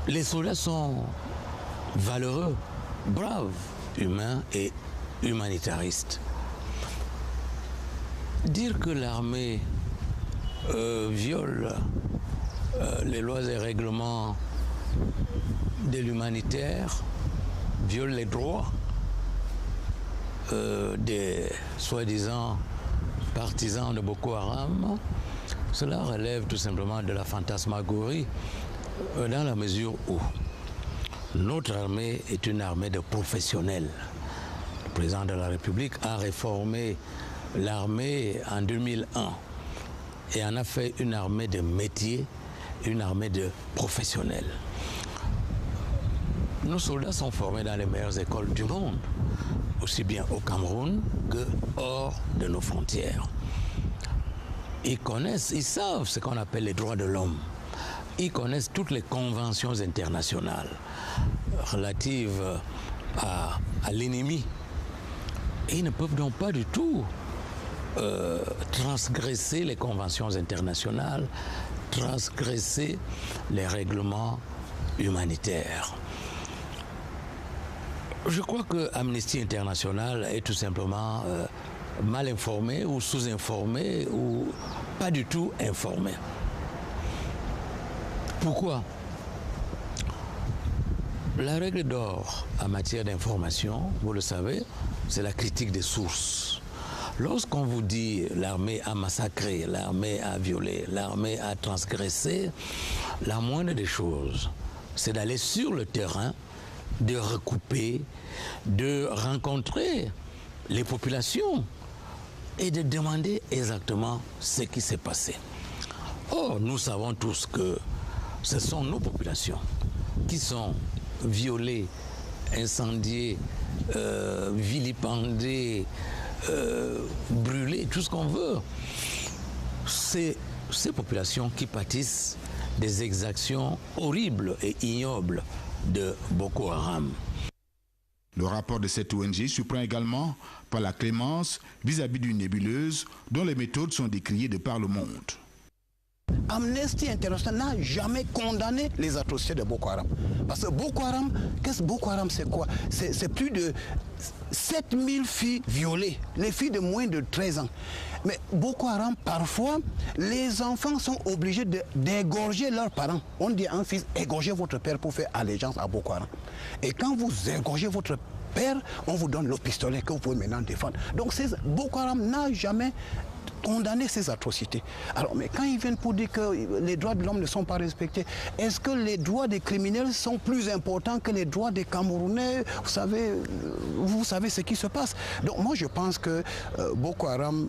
Les soldats sont valeureux, braves, humains et humanitaristes. Dire que l'armée viole les lois et règlements de l'humanitaire, viole les droits des soi-disant partisans de Boko Haram, cela relève tout simplement de la fantasmagorie dans la mesure où notre armée est une armée de professionnels. Le président de la République a réformé l'armée en 2001 et en a fait une armée de métier, une armée de professionnels. Nos soldats sont formés dans les meilleures écoles du monde, aussi bien au Cameroun que hors de nos frontières. Ils connaissent, ils savent ce qu'on appelle les droits de l'homme. Ils connaissent toutes les conventions internationales relatives à l'ennemi. Et ils ne peuvent donc pas du tout transgresser les conventions internationales, transgresser les règlements humanitaires. Je crois que Amnesty International est tout simplement mal informé ou sous-informé ou pas du tout informé. Pourquoi? La règle d'or en matière d'information, vous le savez, c'est la critique des sources. Lorsqu'on vous dit l'armée a massacré, l'armée a violé, l'armée a transgressé, la moindre des choses, c'est d'aller sur le terrain, de recouper, de rencontrer les populations et de demander exactement ce qui s'est passé. Or, nous savons tous que ce sont nos populations qui sont violées, incendiées, vilipendées, brûlées, tout ce qu'on veut. C'est ces populations qui pâtissent des exactions horribles et ignobles de Boko Haram. Le rapport de cette ONG surprend également par la clémence vis-à-vis d'une nébuleuse dont les méthodes sont décriées de par le monde. Amnesty International n'a jamais condamné les atrocités de Boko Haram. Parce que Boko Haram, c'est quoi? C'est plus de 7000 filles violées, les filles de moins de 13 ans. Mais Boko Haram, parfois, les enfants sont obligés d'égorger leurs parents. On dit à un fils, égorgez votre père pour faire allégeance à Boko Haram. Et quand vous égorgez votre père, on vous donne le pistolet que vous pouvez maintenant défendre. Donc Boko Haram n'a jamais condamné ces atrocités. Alors, mais quand ils viennent pour dire que les droits de l'homme ne sont pas respectés, est-ce que les droits des criminels sont plus importants que les droits des Camerounais? Vous savez ce qui se passe. Donc moi je pense que Boko Haram,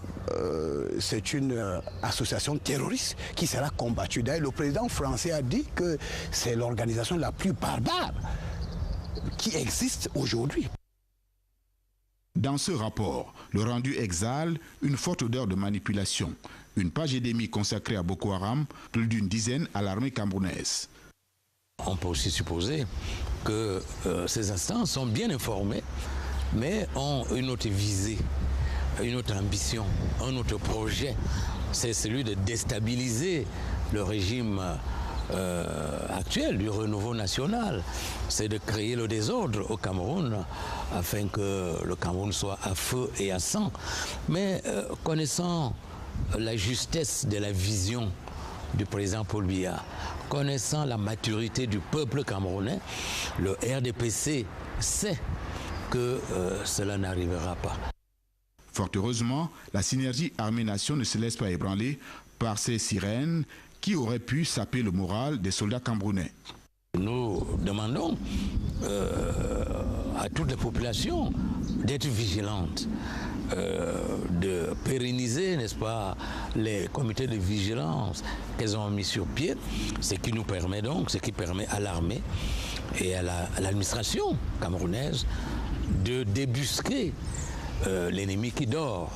c'est une association terroriste qui sera combattue. D'ailleurs, le président français a dit que c'est l'organisation la plus barbare qui existe aujourd'hui. Dans ce rapport, le rendu exhale une forte odeur de manipulation. Une page et demie consacrée à Boko Haram, plus d'une dizaine à l'armée camerounaise. On peut aussi supposer que ces instances sont bien informées, mais ont une autre visée, une autre ambition, un autre projet. C'est celui de déstabiliser le régime actuel du renouveau national, c'est de créer le désordre au Cameroun afin que le Cameroun soit à feu et à sang. Mais connaissant la justesse de la vision du président Paul Biya, connaissant la maturité du peuple camerounais, le RDPC sait que cela n'arrivera pas. Fort heureusement, la synergie armée-nation ne se laisse pas ébranler par ces sirènes qui auraient pu saper le moral des soldats camerounais. Nous demandons à toutes les populations d'être vigilantes, de pérenniser, n'est-ce pas, les comités de vigilance qu'elles ont mis sur pied, ce qui nous permet donc, ce qui permet à l'armée et à l'administration camerounaise de débusquer l'ennemi qui dort,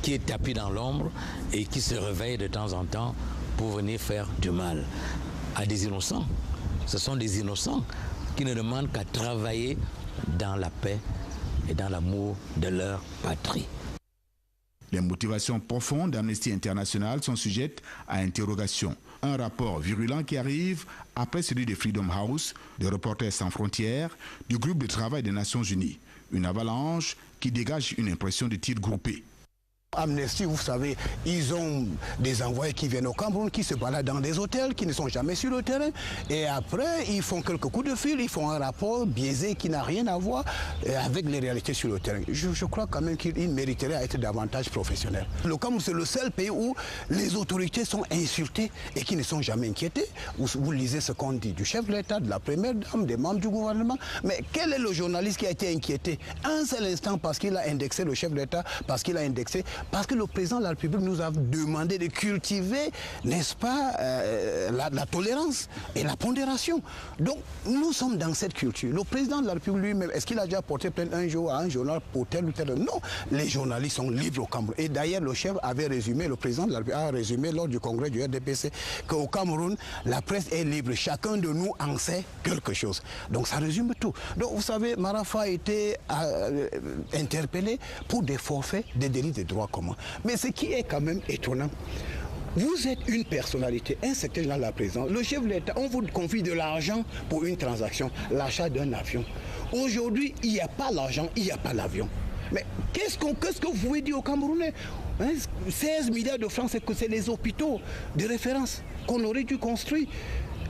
qui est tapis dans l'ombre et qui se réveille de temps en temps pour venir faire du mal à des innocents. Ce sont des innocents qui ne demandent qu'à travailler dans la paix et dans l'amour de leur patrie. Les motivations profondes d'Amnesty International sont sujettes à interrogation. Un rapport virulent qui arrive après celui de Freedom House, de Reporters sans frontières, du groupe de travail des Nations Unies. Une avalanche qui dégage une impression de tir groupé. Amnesty, vous savez, ils ont des envoyés qui viennent au Cameroun, qui se baladent dans des hôtels, qui ne sont jamais sur le terrain. Et après, ils font quelques coups de fil, ils font un rapport biaisé qui n'a rien à voir avec les réalités sur le terrain. Je crois quand même qu'ils mériteraient à être davantage professionnels. Le Cameroun, c'est le seul pays où les autorités sont insultées et qui ne sont jamais inquiétées. Vous lisez ce qu'on dit du chef de l'État, de la première dame, des membres du gouvernement. Mais quel est le journaliste qui a été inquiété un seul instant parce qu'il a indexé le chef de l'État, parce qu'il a indexé... Parce que le président de la République nous a demandé de cultiver, n'est-ce pas, la tolérance et la pondération. Donc, nous sommes dans cette culture. Le président de la République lui-même, est-ce qu'il a déjà porté plainte un jour à un journal pour tel ou tel? Non, les journalistes sont libres au Cameroun. Et d'ailleurs, le chef avait résumé, le président de la République a résumé lors du congrès du RDPC qu'au Cameroun, la presse est libre. Chacun de nous en sait quelque chose. Donc, ça résume tout. Donc, vous savez, Marafa a été interpellé pour des forfaits, des délits de droit commun. Mais ce qui est quand même étonnant, vous êtes une personnalité, un secrétaire général de la présidence, le chef de l'État, on vous confie de l'argent pour une transaction, l'achat d'un avion. Aujourd'hui, il n'y a pas l'argent, il n'y a pas l'avion. Mais qu'est-ce que vous pouvez dire aux Camerounais? 16 milliards de francs, c'est les hôpitaux de référence qu'on aurait dû construire.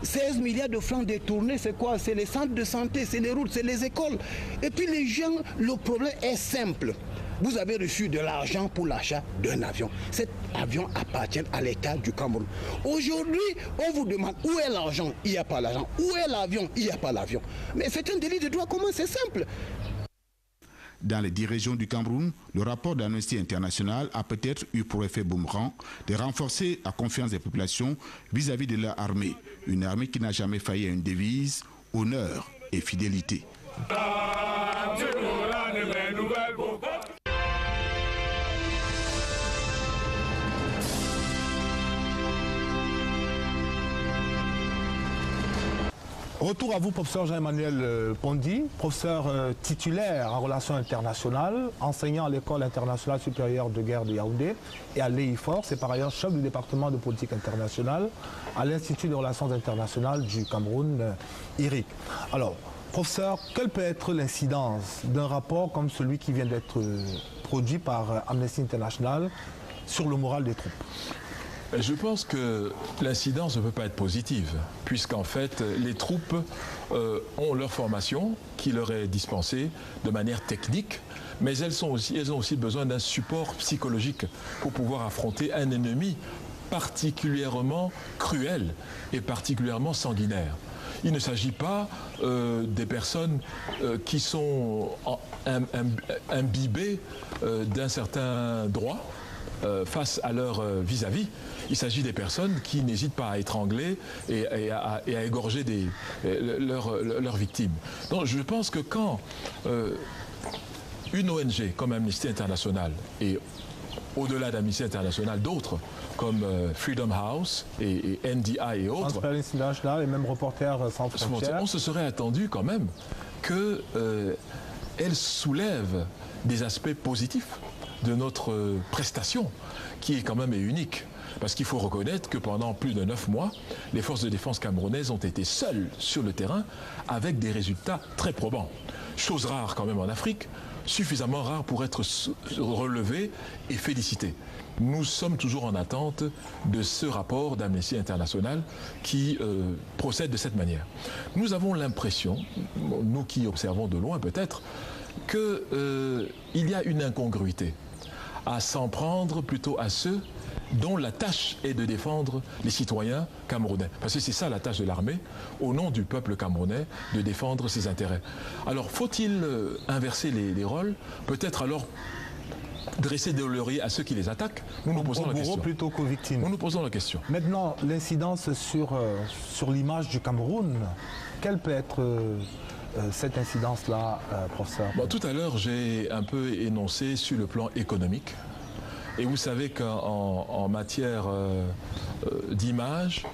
16 milliards de francs détournés, c'est quoi? C'est les centres de santé, c'est les routes, c'est les écoles. Et puis les gens, le problème est simple. vous avez reçu de l'argent pour l'achat d'un avion. Cet avion appartient à l'État du Cameroun. Aujourd'hui, on vous demande où est l'argent, il n'y a pas l'argent. Où est l'avion, il n'y a pas l'avion. Mais c'est un délit de droit commun, c'est simple. Dans les 10 régions du Cameroun, le rapport d'Amnesty International a peut-être eu pour effet boomerang de renforcer la confiance des populations vis-à-vis de leur armée. Une armée qui n'a jamais failli à une devise, honneur et fidélité. Retour à vous, professeur Jean-Emmanuel Pondy, professeur titulaire en relations internationales, enseignant à l'École internationale supérieure de guerre de Yaoundé et à l'EIFOR. C'est par ailleurs chef du département de politique internationale à l'Institut de relations internationales du Cameroun, IRIC. Alors, professeur, quelle peut être l'incidence d'un rapport comme celui qui vient d'être produit par Amnesty International sur le moral des troupes ? Je pense que l'incidence ne peut pas être positive, puisqu'en fait, les troupes ont leur formation qui leur est dispensée de manière technique, mais elles ont aussi besoin d'un support psychologique pour pouvoir affronter un ennemi particulièrement cruel et particulièrement sanguinaire. Il ne s'agit pas des personnes qui sont imbibées d'un certain droit face à leur vis-à-vis. Il s'agit des personnes qui n'hésitent pas à étrangler et à égorger leurs victimes. Donc je pense que quand une ONG comme Amnesty International et au-delà d'Amnesty International, d'autres comme Freedom House et NDI et autres, Transparency International et même Reporters sans frontières, on se serait attendu quand même qu'elles soulèvent des aspects positifs de notre prestation, qui est quand même unique. Parce qu'il faut reconnaître que pendant plus de 9 mois, les forces de défense camerounaises ont été seules sur le terrain avec des résultats très probants. Chose rare quand même en Afrique, suffisamment rare pour être relevée et félicitée. Nous sommes toujours en attente de ce rapport d'Amnesty International qui procède de cette manière. Nous avons l'impression, nous qui observons de loin peut-être, qu'il y a une incongruité à s'en prendre plutôt à ceux dont la tâche est de défendre les citoyens camerounais. Parce que c'est ça la tâche de l'armée, au nom du peuple camerounais, de défendre ses intérêts. Alors, faut-il inverser les rôles? Peut-être alors dresser des lauriers à ceux qui les attaquent? Nous nous posons la question. Plutôt qu'aux victimes. Nous nous posons la question. Maintenant, l'incidence sur l'image du Cameroun, quelle peut être cette incidence-là, professeur? Tout à l'heure, j'ai un peu énoncé sur le plan économique. Et vous savez qu'en matière d'image,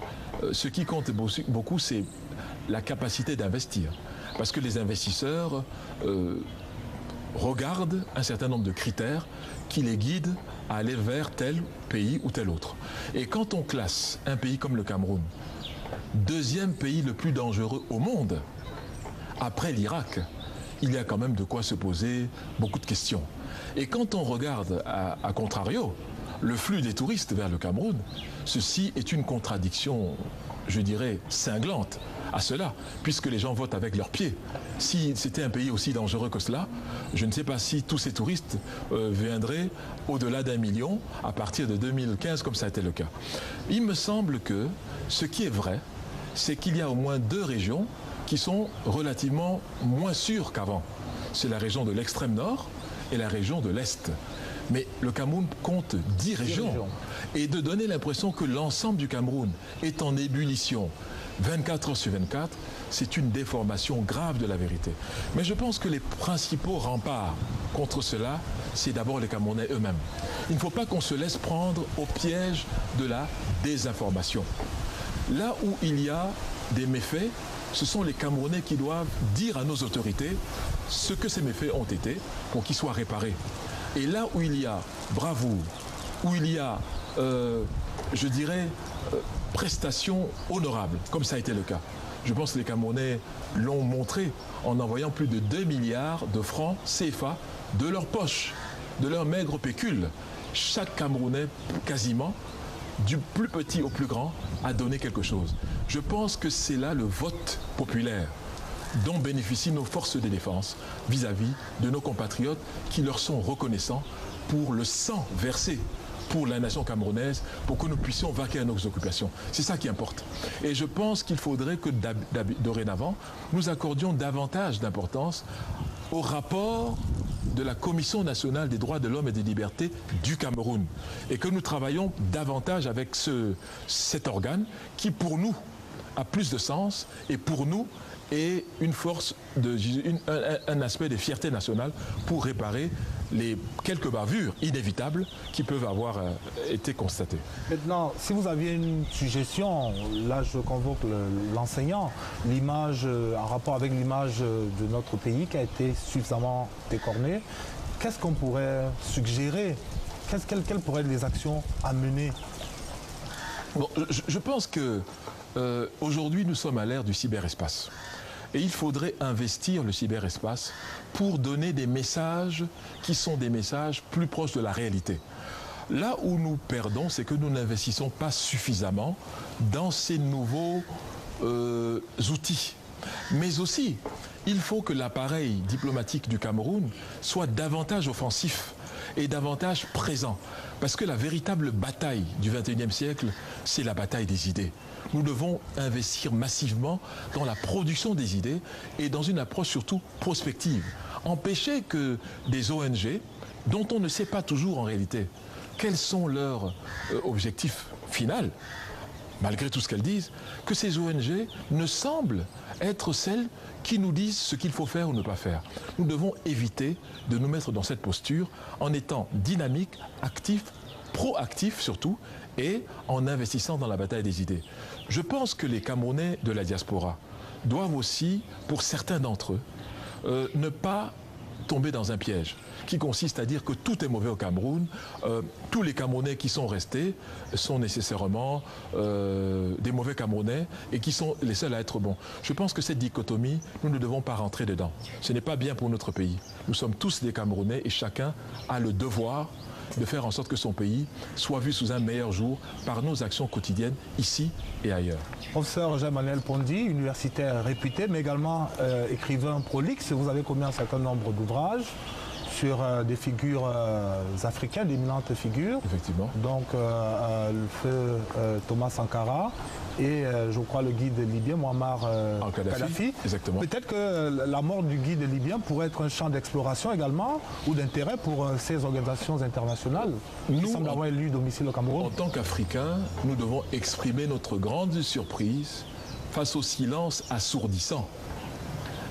ce qui compte beaucoup, c'est la capacité d'investir. Parce que les investisseurs regardent un certain nombre de critères qui les guident à aller vers tel pays ou tel autre. Et quand on classe un pays comme le Cameroun, deuxième pays le plus dangereux au monde, après l'Irak, il y a quand même de quoi se poser beaucoup de questions. Et quand on regarde, à contrario, le flux des touristes vers le Cameroun, ceci est une contradiction, je dirais, cinglante à cela, puisque les gens votent avec leurs pieds. Si c'était un pays aussi dangereux que cela, je ne sais pas si tous ces touristes viendraient au-delà d'1 million à partir de 2015, comme ça a été le cas. Il me semble que ce qui est vrai, c'est qu'il y a au moins 2 régions qui sont relativement moins sûres qu'avant. C'est la région de l'extrême nord et la région de l'Est. Mais le Cameroun compte 10 régions. Et de donner l'impression que l'ensemble du Cameroun est en ébullition 24 heures sur 24, c'est une déformation grave de la vérité. Mais je pense que les principaux remparts contre cela, c'est d'abord les Camerounais eux-mêmes. Il ne faut pas qu'on se laisse prendre au piège de la désinformation. Là où il y a des méfaits, ce sont les Camerounais qui doivent dire à nos autorités ce que ces méfaits ont été pour qu'ils soient réparés. Et là où il y a bravoure, où il y a, je dirais, prestations honorables, comme ça a été le cas. Je pense que les Camerounais l'ont montré en envoyant plus de 2 milliards de francs CFA de leur poche, de leur maigre pécule. Chaque Camerounais, quasiment, du plus petit au plus grand, a donné quelque chose. Je pense que c'est là le vote populaire. dont bénéficient nos forces de défense vis-à-vis de nos compatriotes qui leur sont reconnaissants pour le sang versé pour la nation camerounaise, pour que nous puissions vaquer à nos occupations. C'est ça qui importe. Et je pense qu'il faudrait que dorénavant, nous accordions davantage d'importance au rapport de la Commission nationale des droits de l'homme et des libertés du Cameroun. Et que nous travaillons davantage avec cet organe qui, pour nous, a plus de sens et pour nous est une force, un aspect de fierté nationale pour réparer les quelques bavures inévitables qui peuvent avoir été constatées. Maintenant, si vous aviez une suggestion, là je convoque l'enseignant, l'image, en rapport avec l'image de notre pays qui a été suffisamment décornée, qu'est-ce qu'on pourrait suggérer? Quelles pourraient être les actions à mener? Bon, je pense que aujourd'hui nous sommes à l'ère du cyberespace. Et il faudrait investir le cyberespace pour donner des messages qui sont des messages plus proches de la réalité. Là où nous perdons, c'est que nous n'investissons pas suffisamment dans ces nouveaux outils. Mais aussi, il faut que l'appareil diplomatique du Cameroun soit davantage offensif et davantage présent. Parce que la véritable bataille du XXIe siècle, c'est la bataille des idées. Nous devons investir massivement dans la production des idées et dans une approche surtout prospective. Empêcher que des ONG, dont on ne sait pas toujours en réalité quels sont leurs objectifs finaux, malgré tout ce qu'elles disent, que ces ONG ne semblent être celles qui nous disent ce qu'il faut faire ou ne pas faire. Nous devons éviter de nous mettre dans cette posture en étant dynamiques, actifs, proactifs surtout, et en investissant dans la bataille des idées. Je pense que les Camerounais de la diaspora doivent aussi, pour certains d'entre eux, ne pas tomber dans un piège qui consiste à dire que tout est mauvais au Cameroun, tous les Camerounais qui sont restés sont nécessairement des mauvais Camerounais et qui sont les seuls à être bons. Je pense que cette dichotomie, nous ne devons pas rentrer dedans. Ce n'est pas bien pour notre pays. Nous sommes tous des Camerounais et chacun a le devoir de faire en sorte que son pays soit vu sous un meilleur jour par nos actions quotidiennes ici et ailleurs. Professeur Jean-Manuel Pondy, universitaire réputé, mais également écrivain prolixe, vous avez commis un certain nombre d'ouvrages sur des figures africaines, d'éminentes figures. Effectivement. Donc le feu Thomas Sankara et je crois le guide libyen Muammar Kadhafi. Exactement. Peut-être que la mort du guide libyen pourrait être un champ d'exploration également ou d'intérêt pour ces organisations internationales qui semblent avoir élu domicile au Cameroun. En tant qu'Africains, nous devons exprimer notre grande surprise face au silence assourdissant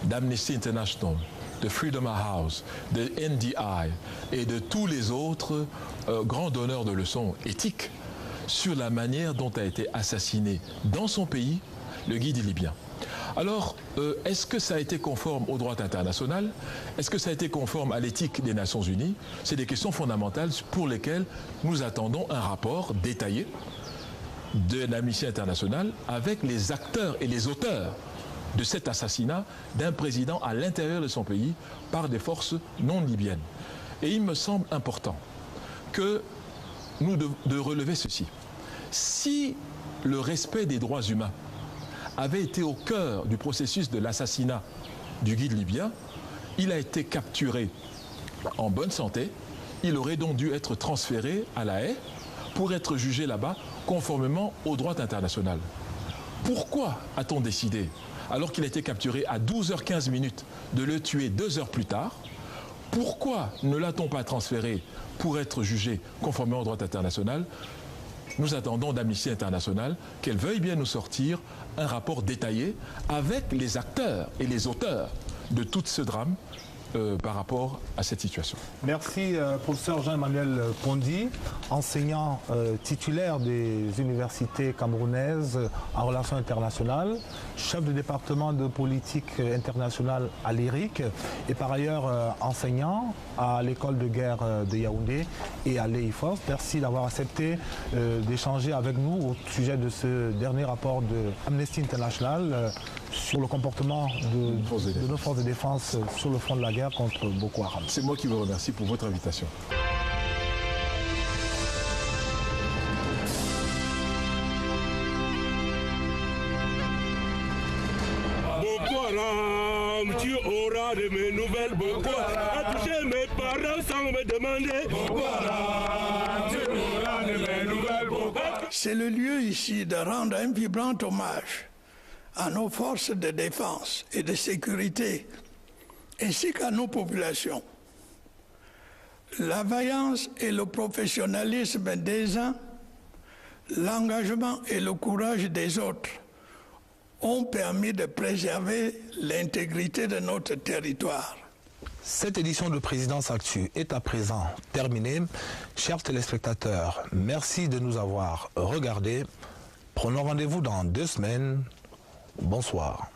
d'Amnesty International, de Freedom House, de NDI et de tous les autres grands donneurs de leçons éthiques sur la manière dont a été assassiné dans son pays le guide libyen. Alors, est-ce que ça a été conforme au droit international? Est-ce que ça a été conforme à l'éthique des Nations Unies? C'est des questions fondamentales pour lesquelles nous attendons un rapport détaillé de l'Amnesty International avec les acteurs et les auteurs de cet assassinat d'un président à l'intérieur de son pays par des forces non libyennes. Et il me semble important que nous de relever ceci. Si le respect des droits humains avait été au cœur du processus de l'assassinat du guide libyen, il a été capturé en bonne santé, il aurait donc dû être transféré à La Haye pour être jugé là-bas conformément au droit international. Pourquoi a-t-on décidé, alors qu'il a été capturé à 12h15 de le tuer 2 heures plus tard? Pourquoi ne l'a-t-on pas transféré pour être jugé conformément au droit international? Nous attendons d'Amnesty International qu'elle veuille bien nous sortir un rapport détaillé avec les acteurs et les auteurs de tout ce drame par rapport à cette situation. Merci professeur Jean-Emmanuel Pondy, enseignant titulaire des universités camerounaises en relations internationales, chef de département de politique internationale à l'IRIC et par ailleurs enseignant à l'école de guerre de Yaoundé et à l'EIFOS. Merci d'avoir accepté d'échanger avec nous au sujet de ce dernier rapport de Amnesty International sur le comportement de nos forces de défense sur le front de la guerre contre Boko Haram. C'est moi qui vous remercie pour votre invitation. Boko Haram l'histoire de mes nouvelles Boko Haram a touché mes parents sans me demander. Boko Haram, tu nous rends de mes nouvelles Boko Haram. C'est le lieu ici de rendre un vibrant hommage à nos forces de défense et de sécurité, ainsi qu'à nos populations. La vaillance et le professionnalisme des uns, l'engagement et le courage des autres ont permis de préserver l'intégrité de notre territoire. Cette édition de Présidence Actu est à présent terminée. Chers téléspectateurs, merci de nous avoir regardés. Prenons rendez-vous dans 2 semaines. Bonsoir.